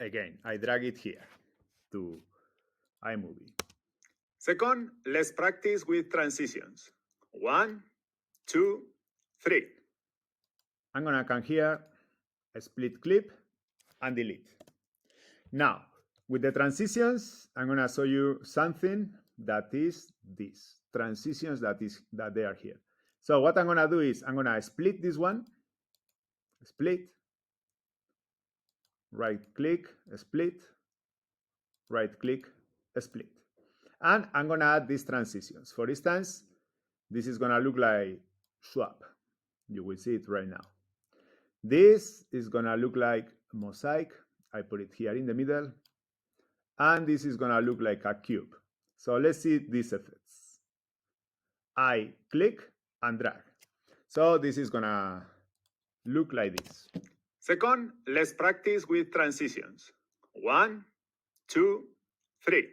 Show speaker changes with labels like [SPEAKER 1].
[SPEAKER 1] Again, I drag it here to iMovie.
[SPEAKER 2] Second, let's practice with transitions. 1, 2, 3.
[SPEAKER 1] I'm gonna come here, split clip, and delete. Now, with the transitions, I'm gonna show you something that is this, transitions that they are here. So what I'm gonna do is I'm gonna split this one, split, right click, split, right click, split. And I'm gonna add these transitions. For instance, this is gonna look like swap. You will see it right now. This is gonna look like mosaic. I put it here in the middle. And this is gonna look like a cube. So let's see these effects. I click and drag. So this is gonna look like this.
[SPEAKER 2] Second, let's practice with transitions. 1, 2, 3.